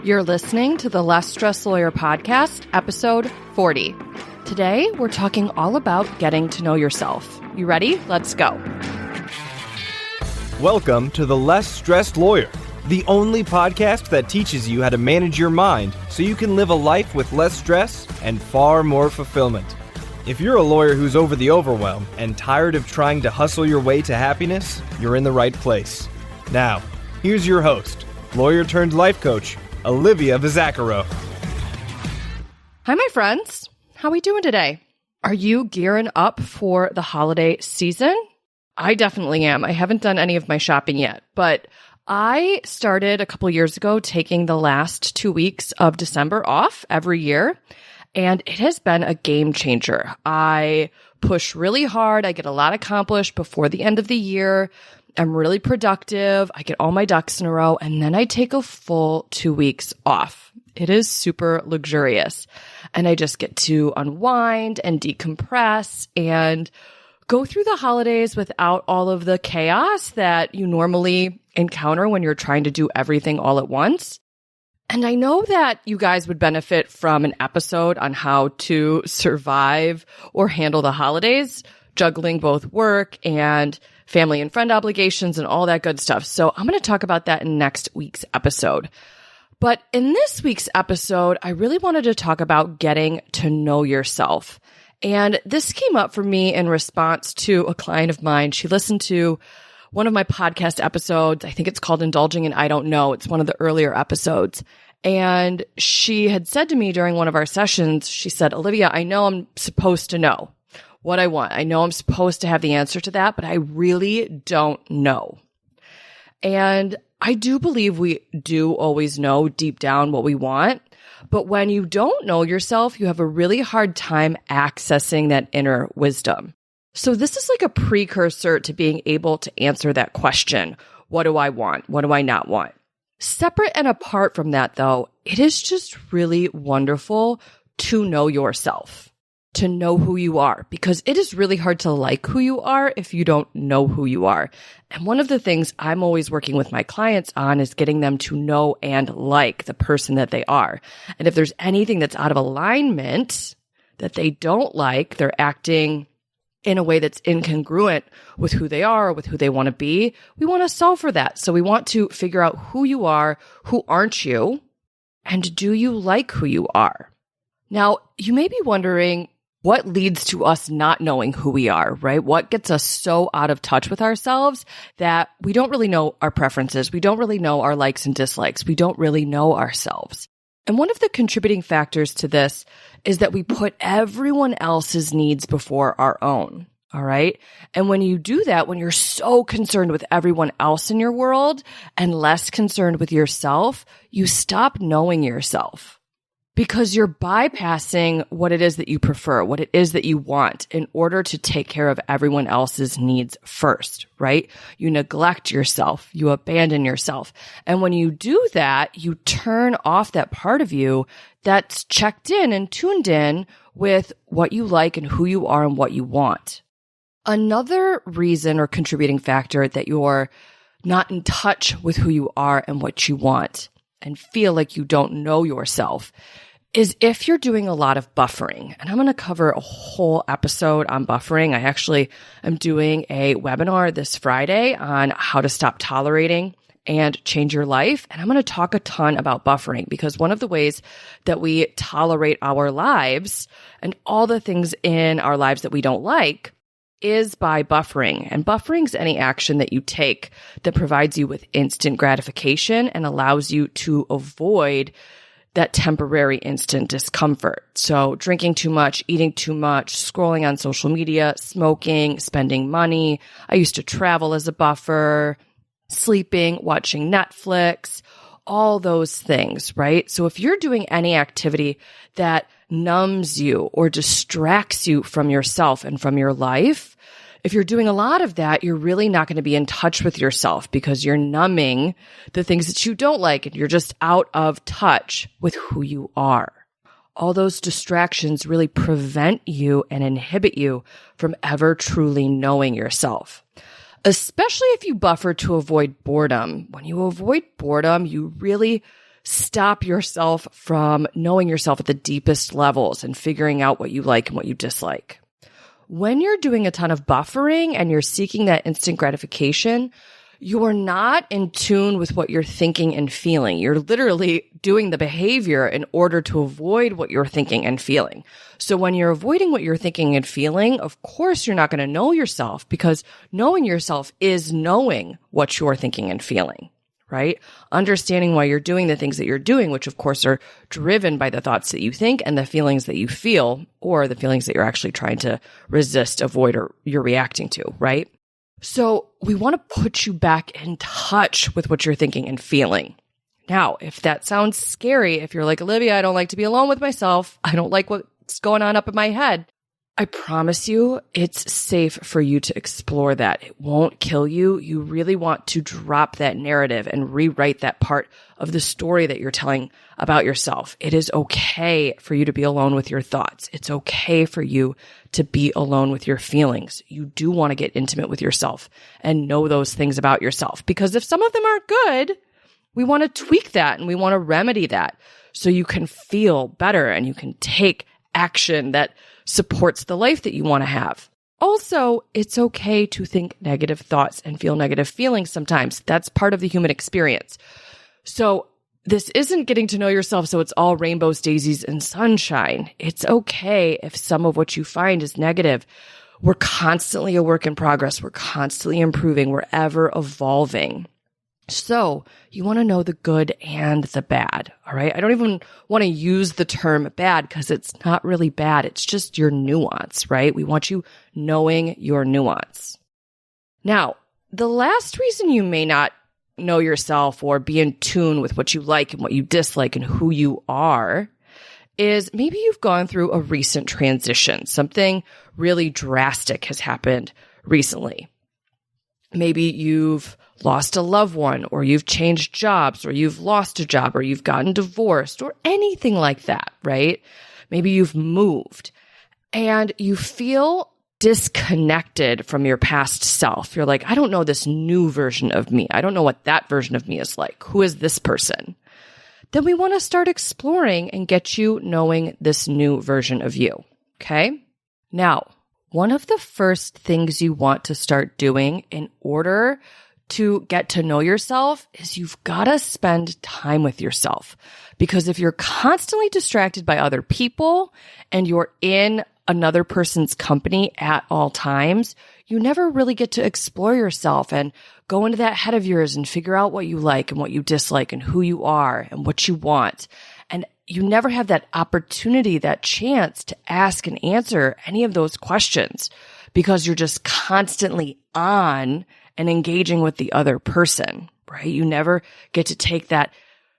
You're listening to the Less Stressed Lawyer podcast, episode 40. Today, we're talking all about getting to know yourself. You ready? Let's go. Welcome to the Less Stressed Lawyer, the only podcast that teaches you how to manage your mind so you can live a life with less stress and far more fulfillment. If you're a lawyer who's over the overwhelm and tired of trying to hustle your way to happiness, you're in the right place. Now, here's your host, lawyer turned life coach, Olivia Vizacaro. Hi, my friends. How we doing today? Are you gearing up for the holiday season? I definitely am. I haven't done any of my shopping yet, but I started a couple years ago taking the last 2 weeks of December off every year, and it has been a game changer. I push really hard. I get a lot accomplished before the end of the year. I'm really productive. I get all my ducks in a row, and then I take a full 2 weeks off. It is super luxurious, and I just get to unwind and decompress and go through the holidays without all of the chaos that you normally encounter when you're trying to do everything all at once. And I know that you guys would benefit from an episode on how to survive or handle the holidays, juggling both work and family and friend obligations and all that good stuff. So I'm going to talk about that in next week's episode. But in this week's episode, I really wanted to talk about getting to know yourself. And this came up for me in response to a client of mine. She listened to one of my podcast episodes. I think it's called Indulging in I Don't Know. It's one of the earlier episodes. And she had said to me during one of our sessions, she said, Olivia, I know I'm supposed to know what I want. I know I'm supposed to have the answer to that, but I really don't know. And I do believe we do always know deep down what we want. But when you don't know yourself, you have a really hard time accessing that inner wisdom. So this is like a precursor to being able to answer that question. What do I want? What do I not want? Separate and apart from that, though, it is just really wonderful to know yourself, to know who you are, because it is really hard to like who you are if you don't know who you are. And one of the things I'm always working with my clients on is getting them to know and like the person that they are. And if there's anything that's out of alignment that they don't like, they're acting in a way that's incongruent with who they are or with who they want to be, we want to solve for that. So we want to figure out who you are, who aren't you, and do you like who you are? Now, you may be wondering, what leads to us not knowing who we are, right? What gets us so out of touch with ourselves that we don't really know our preferences. We don't really know our likes and dislikes. We don't really know ourselves. And one of the contributing factors to this is that we put everyone else's needs before our own, all right? And when you do that, when you're so concerned with everyone else in your world and less concerned with yourself, you stop knowing yourself. Because you're bypassing what it is that you prefer, what it is that you want in order to take care of everyone else's needs first, right? You neglect yourself, you abandon yourself. And when you do that, you turn off that part of you that's checked in and tuned in with what you like and who you are and what you want. Another reason or contributing factor that you're not in touch with who you are and what you want and feel like you don't know yourself is if you're doing a lot of buffering. And I'm going to cover a whole episode on buffering. I actually am doing a webinar this Friday on how to stop tolerating and change your life. And I'm going to talk a ton about buffering because one of the ways that we tolerate our lives and all the things in our lives that we don't like is by buffering. And buffering is any action that you take that provides you with instant gratification and allows you to avoid that temporary instant discomfort. So drinking too much, eating too much, scrolling on social media, smoking, spending money. I used to travel as a buffer, sleeping, watching Netflix, all those things, right? So if you're doing any activity that numbs you or distracts you from yourself and from your life, if you're doing a lot of that, you're really not going to be in touch with yourself because you're numbing the things that you don't like and you're just out of touch with who you are. All those distractions really prevent you and inhibit you from ever truly knowing yourself. Especially if you buffer to avoid boredom. When you avoid boredom, you really stop yourself from knowing yourself at the deepest levels and figuring out what you like and what you dislike. When you're doing a ton of buffering and you're seeking that instant gratification, you are not in tune with what you're thinking and feeling. You're literally doing the behavior in order to avoid what you're thinking and feeling. So when you're avoiding what you're thinking and feeling, of course, you're not going to know yourself, because knowing yourself is knowing what you're thinking and feeling, right? Understanding why you're doing the things that you're doing, which of course are driven by the thoughts that you think and the feelings that you feel, or the feelings that you're actually trying to resist, avoid, or you're reacting to, right? So we want to put you back in touch with what you're thinking and feeling. Now, if that sounds scary, if you're like, Olivia, I don't like to be alone with myself, I don't like what's going on up in my head, I promise you it's safe for you to explore that. It won't kill you. You really want to drop that narrative and rewrite that part of the story that you're telling about yourself. It is okay for you to be alone with your thoughts. It's okay for you to be alone with your feelings. You do want to get intimate with yourself and know those things about yourself, because if some of them aren't good, we want to tweak that and we want to remedy that so you can feel better and you can take action that supports the life that you want to have. Also, it's okay to think negative thoughts and feel negative feelings sometimes. That's part of the human experience. So this isn't getting to know yourself so it's all rainbows, daisies, and sunshine. It's okay if some of what you find is negative. We're constantly a work in progress. We're constantly improving. We're ever evolving. So you want to know the good and the bad, all right? I don't even want to use the term bad because it's not really bad. It's just your nuance, right? We want you knowing your nuance. Now, the last reason you may not know yourself or be in tune with what you like and what you dislike and who you are is maybe you've gone through a recent transition. Something really drastic has happened recently. Maybe you've lost a loved one, or you've changed jobs, or you've lost a job, or you've gotten divorced, or anything like that, right? Maybe you've moved and you feel disconnected from your past self. You're like, I don't know this new version of me. I don't know what that version of me is like. Who is this person? Then we want to start exploring and get you knowing this new version of you, okay? Now, one of the first things you want to start doing in order to get to know yourself is you've got to spend time with yourself. Because if you're constantly distracted by other people and you're in another person's company at all times, you never really get to explore yourself and go into that head of yours and figure out what you like and what you dislike and who you are and what you want. And you never have that opportunity, that chance to ask and answer any of those questions because you're just constantly on and engaging with the other person, right? You never get to take that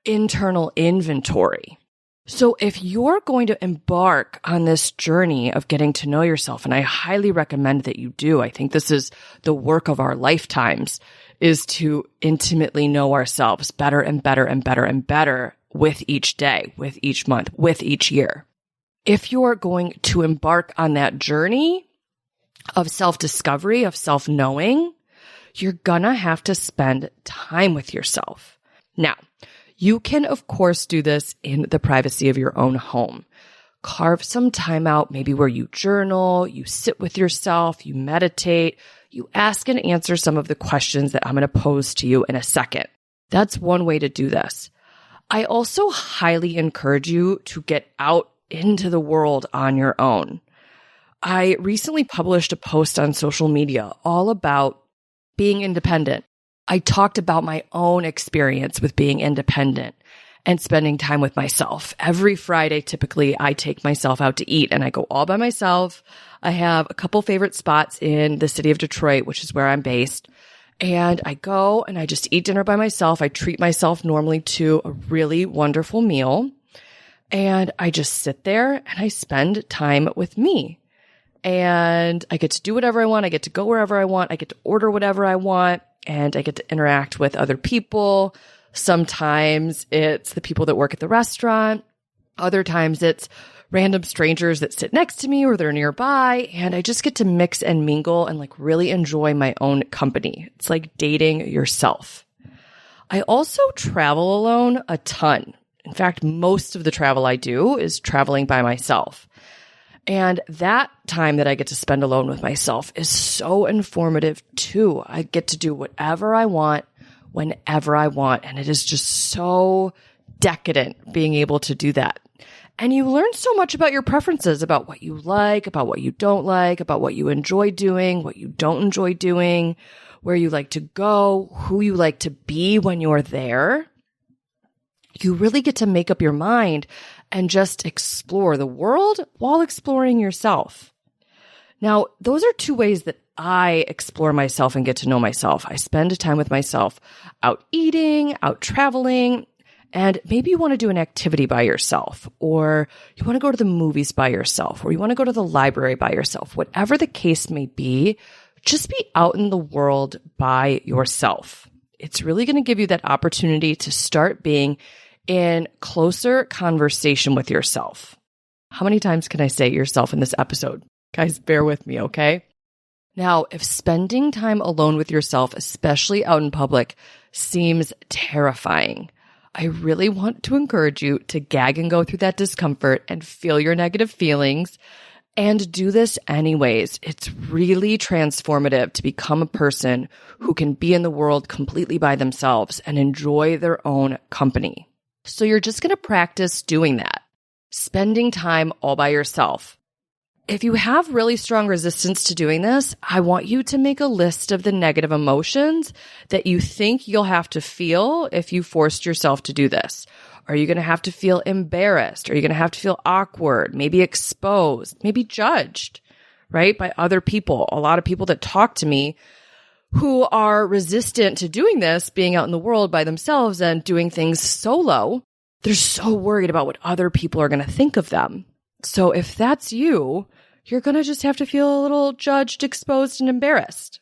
internal inventory. So if you're going to embark on this journey of getting to know yourself, and I highly recommend that you do, I think this is the work of our lifetimes, is to intimately know ourselves better and better and better and better with each day, with each month, with each year. If you're going to embark on that journey of self-discovery, of self-knowing, you're gonna have to spend time with yourself. Now, you can, of course, do this in the privacy of your own home. Carve some time out, maybe where you journal, you sit with yourself, you meditate, you ask and answer some of the questions that I'm going to pose to you in a second. That's one way to do this. I also highly encourage you to get out into the world on your own. I recently published a post on social media all about being independent. I talked about my own experience with being independent and spending time with myself. Every Friday, typically, I take myself out to eat and I go all by myself. I have a couple favorite spots in the city of Detroit, which is where I'm based. And I go and I just eat dinner by myself. I treat myself normally to a really wonderful meal. And I just sit there and I spend time with me. And I get to do whatever I want. I get to go wherever I want. I get to order whatever I want. And I get to interact with other people. Sometimes it's the people that work at the restaurant. Other times it's random strangers that sit next to me or they're nearby. And I just get to mix and mingle and like really enjoy my own company. It's like dating yourself. I also travel alone a ton. In fact, most of the travel I do is traveling by myself. And that time that I get to spend alone with myself is so informative too. I get to do whatever I want, whenever I want. And it is just so decadent being able to do that. And you learn so much about your preferences, about what you like, about what you don't like, about what you enjoy doing, what you don't enjoy doing, where you like to go, who you like to be when you're there. You really get to make up your mind and just explore the world while exploring yourself. Now, those are two ways that I explore myself and get to know myself. I spend time with myself out eating, out traveling, and maybe you want to do an activity by yourself, or you want to go to the movies by yourself, or you want to go to the library by yourself. Whatever the case may be, just be out in the world by yourself. It's really going to give you that opportunity to start being in closer conversation with yourself. How many times can I say yourself in this episode? Guys, bear with me, okay? Now, if spending time alone with yourself, especially out in public, seems terrifying, I really want to encourage you to gag and go through that discomfort and feel your negative feelings and do this anyways. It's really transformative to become a person who can be in the world completely by themselves and enjoy their own company. So you're just going to practice doing that, spending time all by yourself. If you have really strong resistance to doing this, I want you to make a list of the negative emotions that you think you'll have to feel if you forced yourself to do this. Are you going to have to feel embarrassed? Are you going to have to feel awkward, maybe exposed, maybe judged, right, by other people? A lot of people that talk to me who are resistant to doing this, being out in the world by themselves and doing things solo, they're so worried about what other people are going to think of them. So if that's you, you're going to just have to feel a little judged, exposed, and embarrassed,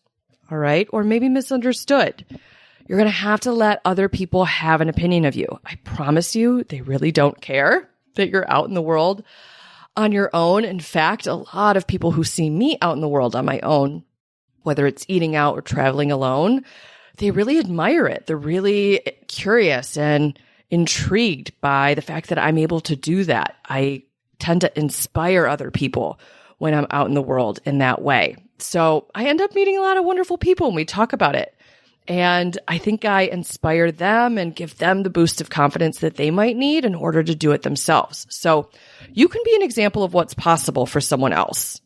all right? Or maybe misunderstood. You're going to have to let other people have an opinion of you. I promise you, they really don't care that you're out in the world on your own. In fact, a lot of people who see me out in the world on my own, whether it's eating out or traveling alone, they really admire it. They're really curious and intrigued by the fact that I'm able to do that. I tend to inspire other people when I'm out in the world in that way. So I end up meeting a lot of wonderful people and we talk about it. And I think I inspire them and give them the boost of confidence that they might need in order to do it themselves. So you can be an example of what's possible for someone else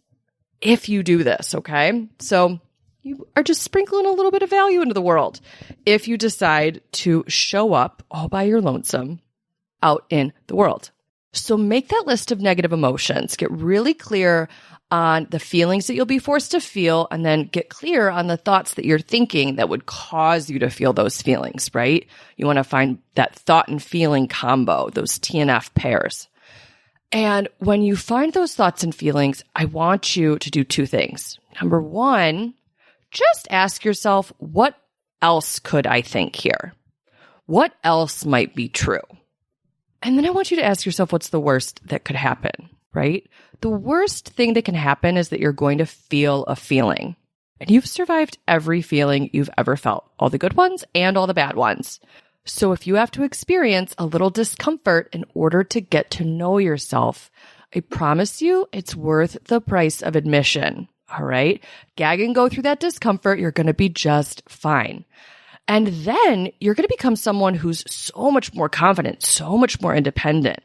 if you do this, okay? So you are just sprinkling a little bit of value into the world if you decide to show up all by your lonesome out in the world. So make that list of negative emotions. Get really clear on the feelings that you'll be forced to feel, and then get clear on the thoughts that you're thinking that would cause you to feel those feelings, right? You want to find that thought and feeling combo, those TNF pairs. And when you find those thoughts and feelings, I want you to do two things. Number one, just ask yourself, what else could I think here? What else might be true? And then I want you to ask yourself, what's the worst that could happen, right? The worst thing that can happen is that you're going to feel a feeling. And you've survived every feeling you've ever felt, all the good ones and all the bad ones. So if you have to experience a little discomfort in order to get to know yourself, I promise you it's worth the price of admission, all right? Gag and go through that discomfort. You're going to be just fine. And then you're going to become someone who's so much more confident, so much more independent,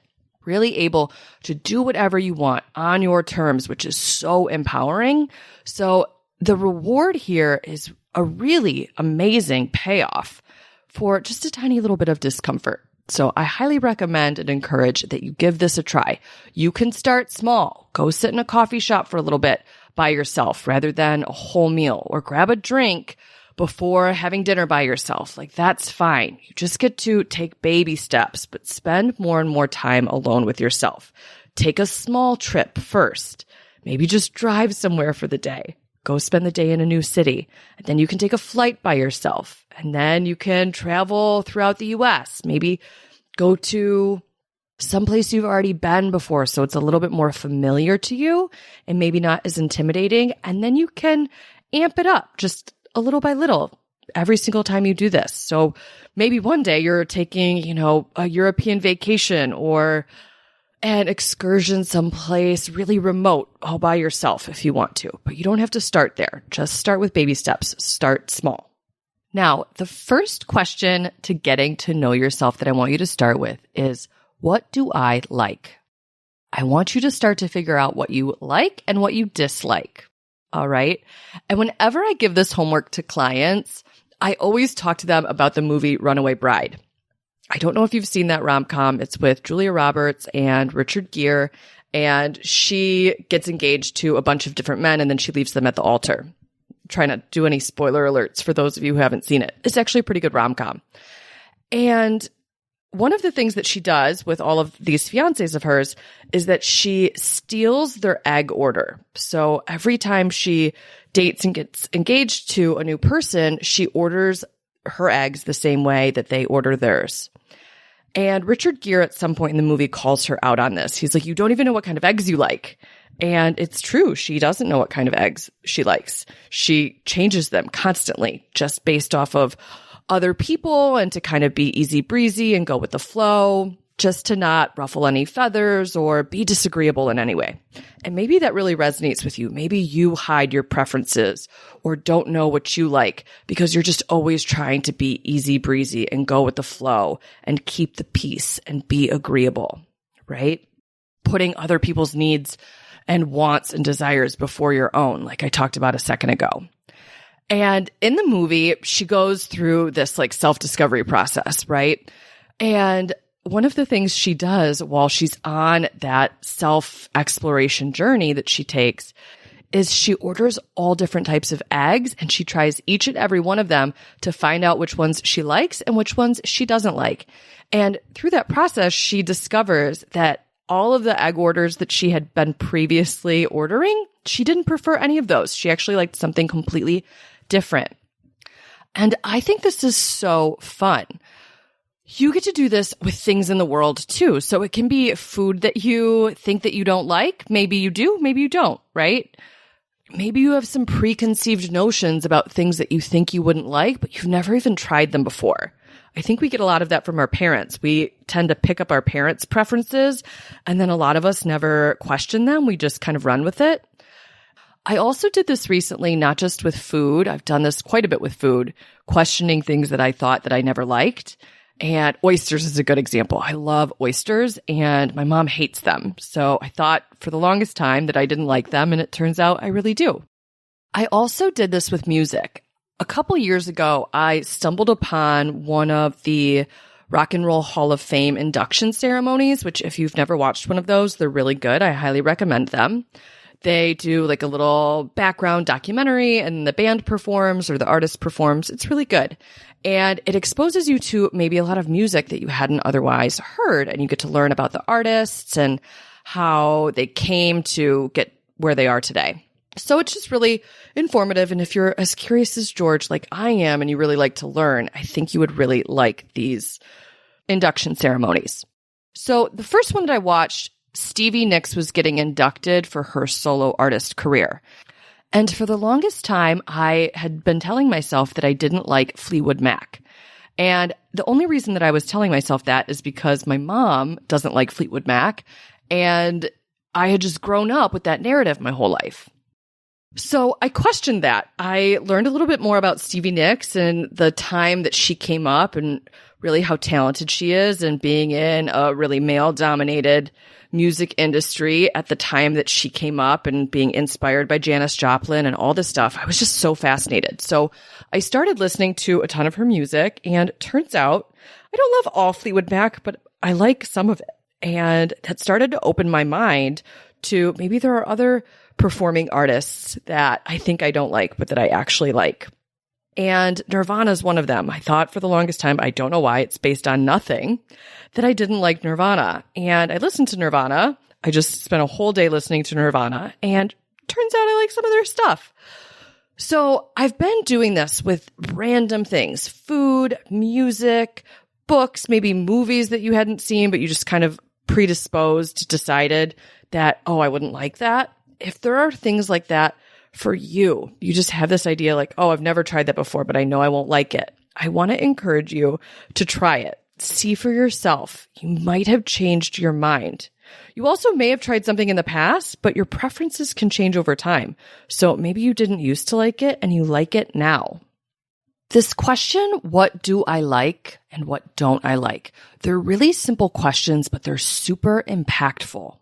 really able to do whatever you want on your terms, which is so empowering. So the reward here is a really amazing payoff for just a tiny little bit of discomfort. So I highly recommend and encourage that you give this a try. You can start small. Go sit in a coffee shop for a little bit by yourself rather than a whole meal, or grab a drink before having dinner by yourself. Like, that's fine. You just get to take baby steps, but spend more and more time alone with yourself. Take a small trip first. Maybe just drive somewhere for the day. Go spend the day in a new city. And then you can take a flight by yourself. And then you can travel throughout the US. Maybe go to someplace you've already been before, so it's a little bit more familiar to you and maybe not as intimidating. And then you can amp it up just a little by little. every single time you do this. So maybe one day you're taking, a European vacation or an excursion someplace really remote all by yourself if you want to, but you don't have to start there. Just start with baby steps. Start small. Now, the first question to getting to know yourself that I want you to start with is, what do I like? I want you to start to figure out what you like and what you dislike. All right. And whenever I give this homework to clients, I always talk to them about the movie Runaway Bride. I don't know if you've seen that rom-com. It's with Julia Roberts and Richard Gere, and she gets engaged to a bunch of different men and then she leaves them at the altar. Try not to do any spoiler alerts for those of you who haven't seen it. It's actually a pretty good rom-com. And one of the things that she does with all of these fiancés of hers is that she steals their egg order. So every time she dates and gets engaged to a new person, she orders her eggs the same way that they order theirs. And Richard Gere at some point in the movie calls her out on this. He's like, you don't even know what kind of eggs you like. And it's true. She doesn't know what kind of eggs she likes. She changes them constantly just based off of other people and to kind of be easy breezy and go with the flow, just to not ruffle any feathers or be disagreeable in any way. And maybe that really resonates with you. Maybe you hide your preferences or don't know what you like because you're just always trying to be easy breezy and go with the flow and keep the peace and be agreeable, right? Putting other people's needs and wants and desires before your own, like I talked about a second ago. And in the movie, she goes through this like self-discovery process, right? And one of the things she does while she's on that self-exploration journey that she takes is she orders all different types of eggs and she tries each and every one of them to find out which ones she likes and which ones she doesn't like. And through that process, she discovers that all of the egg orders that she had been previously ordering, she didn't prefer any of those. She actually liked something completely different. And I think this is so fun. You get to do this with things in the world too. So it can be food that you think that you don't like. Maybe you do, maybe you don't, right? Maybe you have some preconceived notions about things that you think you wouldn't like, but you've never even tried them before. I think we get a lot of that from our parents. We tend to pick up our parents' preferences, and then a lot of us never question them. We just kind of run with it. I also did this recently, not just with food. I've done this quite a bit with food, questioning things that I thought that I never liked. And oysters is a good example. I love oysters and my mom hates them. So I thought for the longest time that I didn't like them, and it turns out I really do. I also did this with music. A couple years ago, I stumbled upon one of the Rock and Roll Hall of Fame induction ceremonies, which if you've never watched one of those, they're really good. I highly recommend them. They do like a little background documentary and the band performs or the artist performs. It's really good. And it exposes you to maybe a lot of music that you hadn't otherwise heard. And you get to learn about the artists and how they came to get where they are today. So it's just really informative. And if you're as curious as George, like I am, and you really like to learn, I think you would really like these induction ceremonies. So the first one that I watched, Stevie Nicks was getting inducted for her solo artist career. And for the longest time, I had been telling myself that I didn't like Fleetwood Mac. And the only reason that I was telling myself that is because my mom doesn't like Fleetwood Mac. And I had just grown up with that narrative my whole life. So I questioned that. I learned a little bit more about Stevie Nicks and the time that she came up and really how talented she is, and being in a really male-dominated music industry at the time that she came up and being inspired by Janis Joplin and all this stuff. I was just so fascinated. So I started listening to a ton of her music, and it turns out I don't love all Fleetwood Mac, but I like some of it. And that started to open my mind to maybe there are other performing artists that I think I don't like, but that I actually like. And Nirvana is one of them. I thought for the longest time, I don't know why, it's based on nothing, that I didn't like Nirvana. And I listened to Nirvana. I just spent a whole day listening to Nirvana, and turns out I like some of their stuff. So I've been doing this with random things, food, music, books, maybe movies that you hadn't seen, but you just kind of predisposed, decided that, oh, I wouldn't like that. If there are things like that for you. You just have this idea like, oh, I've never tried that before, but I know I won't like it. I want to encourage you to try it. See for yourself. You might have changed your mind. You also may have tried something in the past, but your preferences can change over time. So maybe you didn't used to like it and you like it now. This question, what do I like and what don't I like? They're really simple questions, but they're super impactful.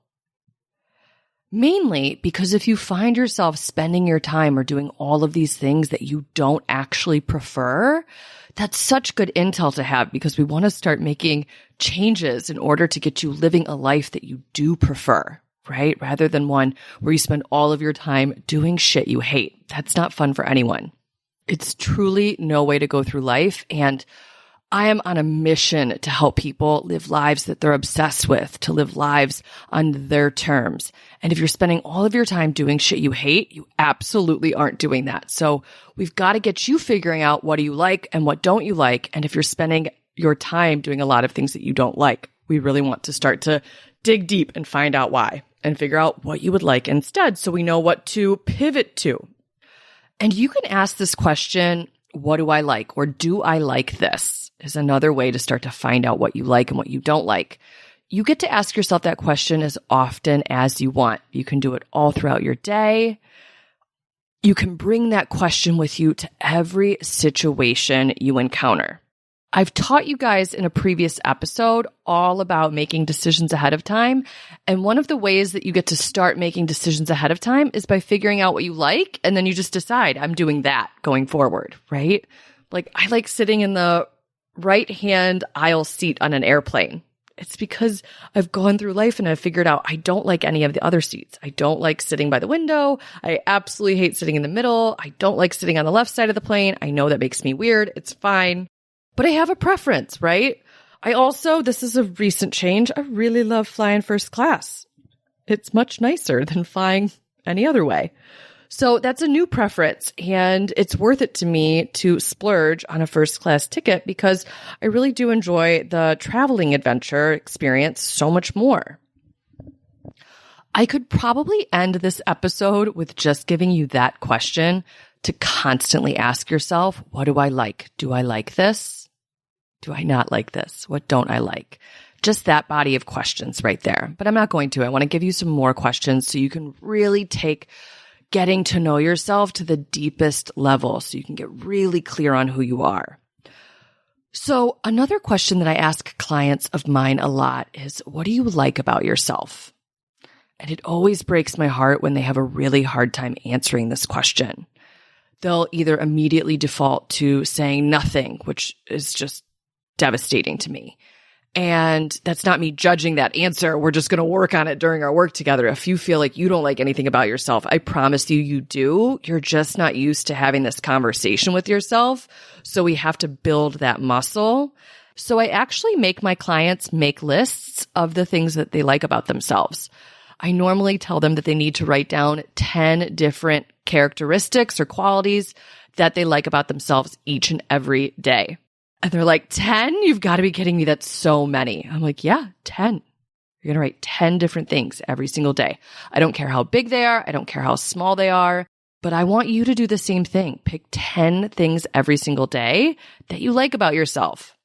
Mainly because if you find yourself spending your time or doing all of these things that you don't actually prefer, that's such good intel to have because we want to start making changes in order to get you living a life that you do prefer, right? Rather than one where you spend all of your time doing shit you hate. That's not fun for anyone. It's truly no way to go through life. And I am on a mission to help people live lives that they're obsessed with, to live lives on their terms. And if you're spending all of your time doing shit you hate, you absolutely aren't doing that. So we've got to get you figuring out what do you like and what don't you like. And if you're spending your time doing a lot of things that you don't like, we really want to start to dig deep and find out why and figure out what you would like instead so we know what to pivot to. And you can ask this question, what do I like? Or do I like this? Is another way to start to find out what you like and what you don't like. You get to ask yourself that question as often as you want. You can do it all throughout your day. You can bring that question with you to every situation you encounter. I've taught you guys in a previous episode all about making decisions ahead of time. And one of the ways that you get to start making decisions ahead of time is by figuring out what you like. And then you just decide, I'm doing that going forward, right? Like I like sitting in the right-hand aisle seat on an airplane. It's because I've gone through life and I've figured out I don't like any of the other seats. I don't like sitting by the window. I absolutely hate sitting in the middle. I don't like sitting on the left side of the plane. I know that makes me weird. It's fine. But I have a preference, right? I also, this is a recent change, I really love flying first class. It's much nicer than flying any other way. So that's a new preference, and it's worth it to me to splurge on a first class ticket because I really do enjoy the traveling adventure experience so much more. I could probably end this episode with just giving you that question to constantly ask yourself, what do I like? Do I like this? Do I not like this? What don't I like? Just that body of questions right there. But I'm not going to. I want to give you some more questions so you can really take getting to know yourself to the deepest level so you can get really clear on who you are. So another question that I ask clients of mine a lot is, what do you like about yourself? And it always breaks my heart when they have a really hard time answering this question. They'll either immediately default to saying nothing, which is just devastating to me. And that's not me judging that answer. We're just going to work on it during our work together. If you feel like you don't like anything about yourself, I promise you, you do. You're just not used to having this conversation with yourself. So we have to build that muscle. So I actually make my clients make lists of the things that they like about themselves. I normally tell them that they need to write down 10 different characteristics or qualities that they like about themselves each and every day. And they're like, 10? You've got to be kidding me. That's so many. I'm like, yeah, 10. You're going to write 10 different things every single day. I don't care how big they are. I don't care how small they are. But I want you to do the same thing. Pick 10 things every single day that you like about yourself.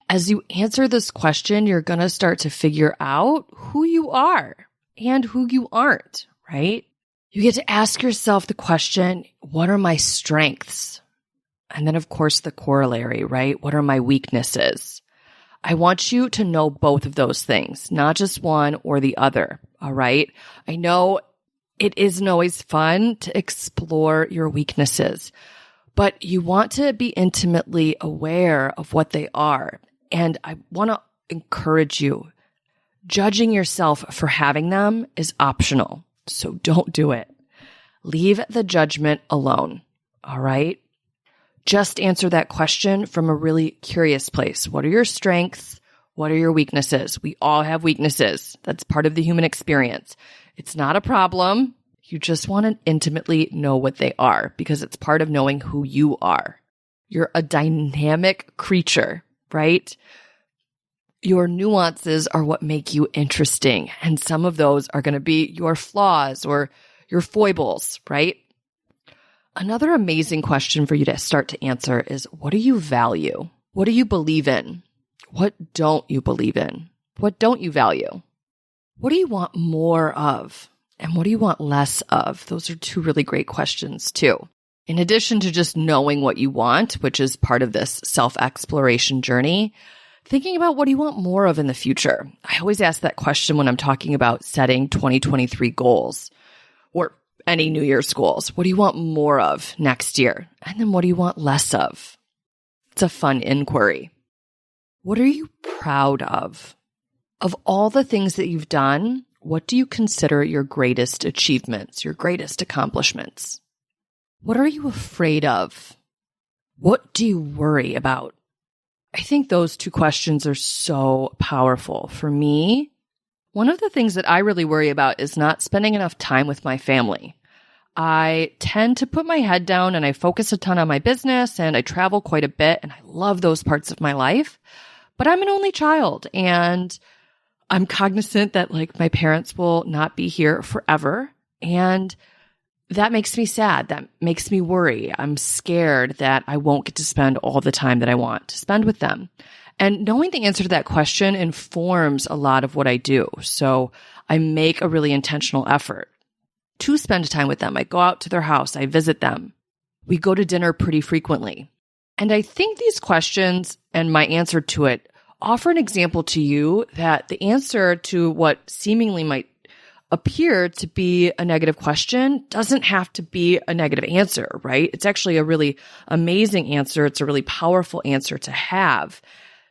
As you answer this question, you're going to start to figure out who you are and who you aren't, right? You get to ask yourself the question, what are my strengths? And then, of course, the corollary, right? What are my weaknesses? I want you to know both of those things, not just one or the other, all right? I know it isn't always fun to explore your weaknesses, but you want to be intimately aware of what they are. And I want to encourage you. Judging yourself for having them is optional, so don't do it. Leave the judgment alone, all right? Just answer that question from a really curious place. What are your strengths? What are your weaknesses? We all have weaknesses. That's part of the human experience. It's not a problem. You just want to intimately know what they are because it's part of knowing who you are. You're a dynamic creature, right? Your nuances are what make you interesting. And some of those are going to be your flaws or your foibles, right? Another amazing question for you to start to answer is, what do you value? What do you believe in? What don't you believe in? What don't you value? What do you want more of? And what do you want less of? Those are two really great questions too. In addition to just knowing what you want, which is part of this self-exploration journey, thinking about what do you want more of in the future. I always ask that question when I'm talking about setting 2023 goals or any New Year's goals. What do you want more of next year? And then what do you want less of? It's a fun inquiry. What are you proud of? Of all the things that you've done, what do you consider your greatest achievements, your greatest accomplishments? What are you afraid of? What do you worry about? I think those two questions are so powerful. For me, one of the things that I really worry about is not spending enough time with my family. I tend to put my head down and I focus a ton on my business and I travel quite a bit and I love those parts of my life, but I'm an only child and I'm cognizant that my parents will not be here forever. And that makes me sad. That makes me worry. I'm scared that I won't get to spend all the time that I want to spend with them. And knowing the answer to that question informs a lot of what I do. So I make a really intentional effort to spend time with them. I go out to their house. I visit them. We go to dinner pretty frequently. And I think these questions and my answer to it offer an example to you that the answer to what seemingly might appear to be a negative question doesn't have to be a negative answer, right? It's actually a really amazing answer. It's a really powerful answer to have,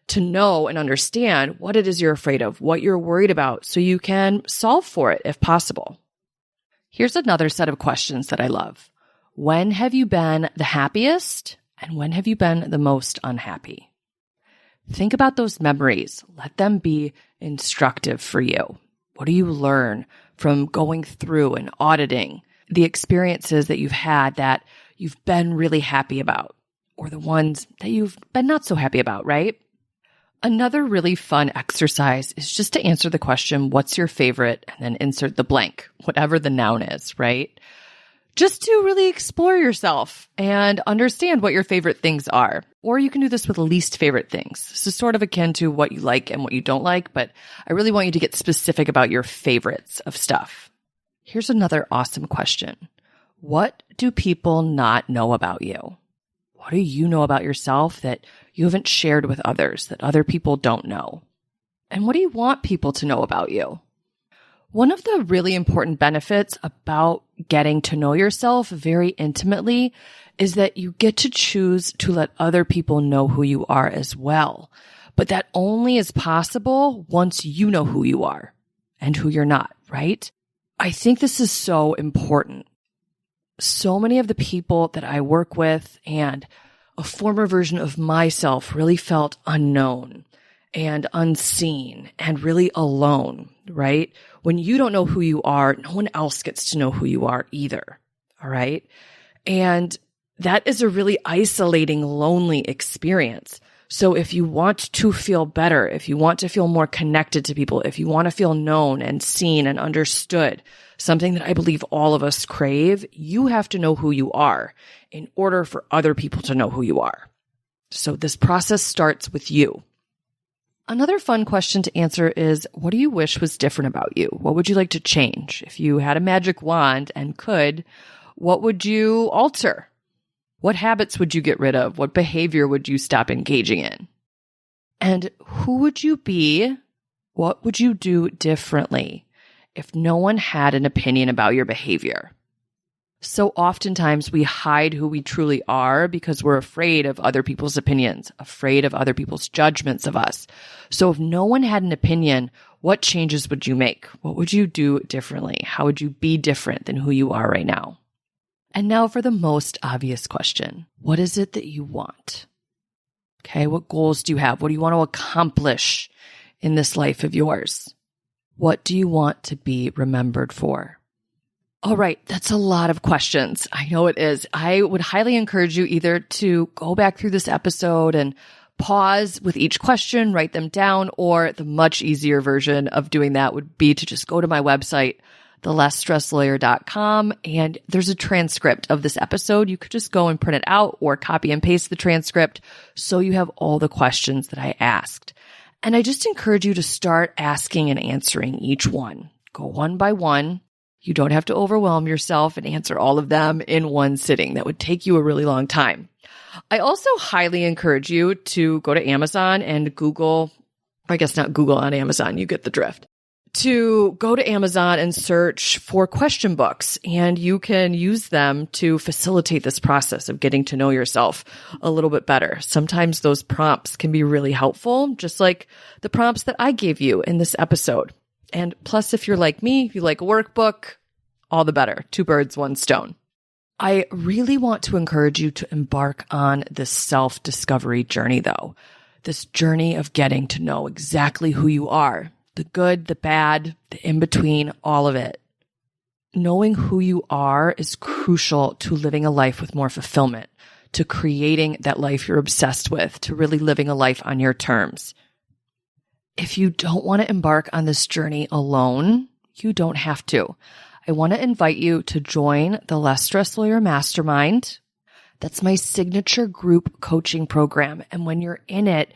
to know and understand what it is you're afraid of, what you're worried about, so you can solve for it if possible. Here's another set of questions that I love. When have you been the happiest? And when have you been the most unhappy? Think about those memories. Let them be instructive for you. What do you learn from going through and auditing the experiences that you've had that you've been really happy about, or the ones that you've been not so happy about, right? Another really fun exercise is just to answer the question, what's your favorite? And then insert the blank, whatever the noun is, right? Just to really explore yourself and understand what your favorite things are. Or you can do this with least favorite things. This is sort of akin to what you like and what you don't like, but I really want you to get specific about your favorites of stuff. Here's another awesome question. What do people not know about you? What do you know about yourself that you haven't shared with others, that other people don't know? And what do you want people to know about you? One of the really important benefits about getting to know yourself very intimately is that you get to choose to let other people know who you are as well. But that only is possible once you know who you are and who you're not, right? I think this is so important. So many of the people that I work with and a former version of myself really felt unknown and unseen and really alone, right? When you don't know who you are, no one else gets to know who you are either, all right? And that is a really isolating, lonely experience. So if you want to feel better, if you want to feel more connected to people, if you want to feel known and seen and understood, something that I believe all of us crave, you have to know who you are in order for other people to know who you are. So this process starts with you. Another fun question to answer is, what do you wish was different about you? What would you like to change? If you had a magic wand and could, what would you alter? What habits would you get rid of? What behavior would you stop engaging in? And who would you be? What would you do differently if no one had an opinion about your behavior? So oftentimes we hide who we truly are because we're afraid of other people's opinions, afraid of other people's judgments of us. So if no one had an opinion, what changes would you make? What would you do differently? How would you be different than who you are right now? And now for the most obvious question. What is it that you want? Okay, what goals do you have? What do you want to accomplish in this life of yours? What do you want to be remembered for? All right, that's a lot of questions. I know it is. I would highly encourage you either to go back through this episode and pause with each question, write them down, or the much easier version of doing that would be to just go to my website, thelessstresslawyer.com, and there's a transcript of this episode. You could just go and print it out or copy and paste the transcript so you have all the questions that I asked. And I just encourage you to start asking and answering each one. Go one by one. You don't have to overwhelm yourself and answer all of them in one sitting. That would take you a really long time. I also highly encourage you to go to Amazon and Google, I guess not Google on Amazon, you get the drift, to go to Amazon and search for question books, and you can use them to facilitate this process of getting to know yourself a little bit better. Sometimes those prompts can be really helpful, just like the prompts that I gave you in this episode. And plus, if you're like me, if you like a workbook, all the better. 2 birds, 1 stone. I really want to encourage you to embark on this self-discovery journey, though. This journey of getting to know exactly who you are. The good, the bad, the in-between, all of it. Knowing who you are is crucial to living a life with more fulfillment, to creating that life you're obsessed with, to really living a life on your terms. If you don't want to embark on this journey alone, you don't have to. I want to invite you to join the Less Stress Lawyer Mastermind. That's my signature group coaching program. And when you're in it,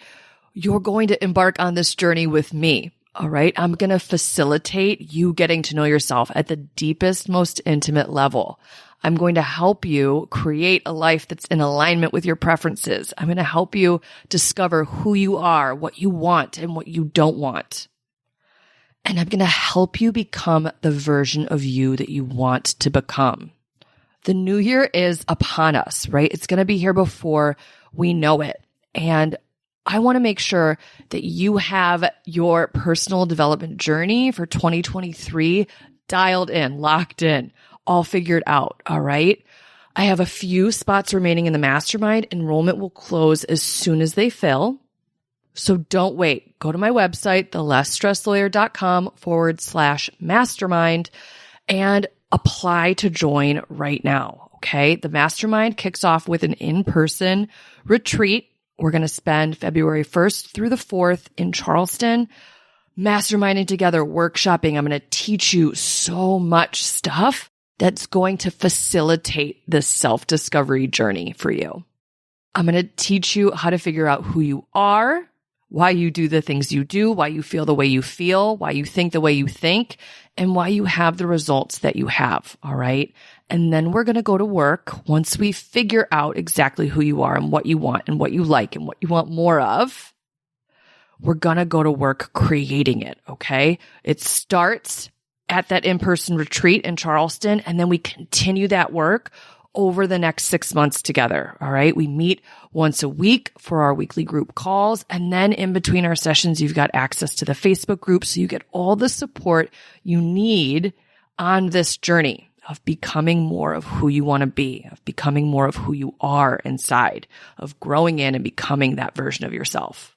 you're going to embark on this journey with me. All right. I'm going to facilitate you getting to know yourself at the deepest, most intimate level. I'm going to help you create a life that's in alignment with your preferences. I'm going to help you discover who you are, what you want, and what you don't want. And I'm going to help you become the version of you that you want to become. The new year is upon us, right? It's going to be here before we know it. And I want to make sure that you have your personal development journey for 2023 dialed in, locked in, all figured out. All right. I have a few spots remaining in the mastermind. Enrollment will close as soon as they fill. So don't wait. Go to my website, thelessstresslawyer.com/mastermind, and apply to join right now. Okay. The mastermind kicks off with an in-person retreat. We're going to spend February 1st through the 4th in Charleston, masterminding together, workshopping. I'm going to teach you so much stuff that's going to facilitate this self-discovery journey for you. I'm going to teach you how to figure out who you are, why you do the things you do, why you feel the way you feel, why you think the way you think, and why you have the results that you have. All right. And then we're going to go to work once we figure out exactly who you are and what you want and what you like and what you want more of. We're going to go to work creating it. Okay. It starts at that in-person retreat in Charleston, and then we continue that work over the next 6 months together. All right. We meet once a week for our weekly group calls. And then in between our sessions, you've got access to the Facebook group. So you get all the support you need on this journey of becoming more of who you want to be, of becoming more of who you are inside, of growing in and becoming that version of yourself.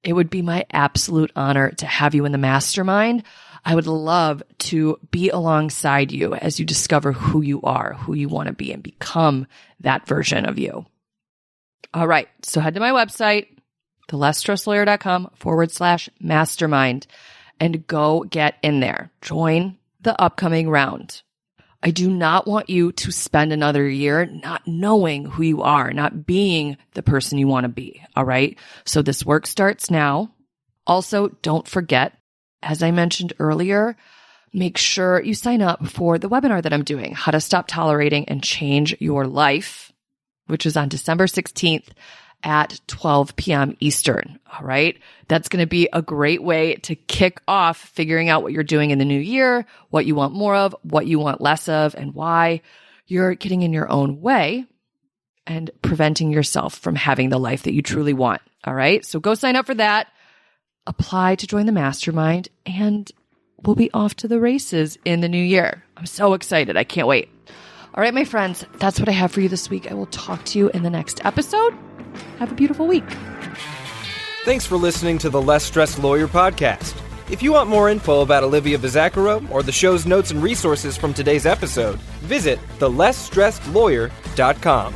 It would be my absolute honor to have you in the mastermind. I would love to be alongside you as you discover who you are, who you want to be, and become that version of you. All right. So head to my website, thelessstresslawyer.com/mastermind, and go get in there. Join the upcoming round. I do not want you to spend another year not knowing who you are, not being the person you want to be. All right. So this work starts now. Also, don't forget, as I mentioned earlier, make sure you sign up for the webinar that I'm doing, How to Stop Tolerating and Change Your Life, which is on December 16th at 12 p.m. Eastern. All right. That's going to be a great way to kick off figuring out what you're doing in the new year, what you want more of, what you want less of, and why you're getting in your own way and preventing yourself from having the life that you truly want. All right. So go sign up for that. Apply to join the mastermind, and we'll be off to the races in the new year. I'm so excited. I can't wait. All right, my friends, that's what I have for you this week. I will talk to you in the next episode. Have a beautiful week. Thanks for listening to the Less Stressed Lawyer podcast. If you want more info about Olivia Bizzacaro or the show's notes and resources from today's episode, visit thelessstressedlawyer.com.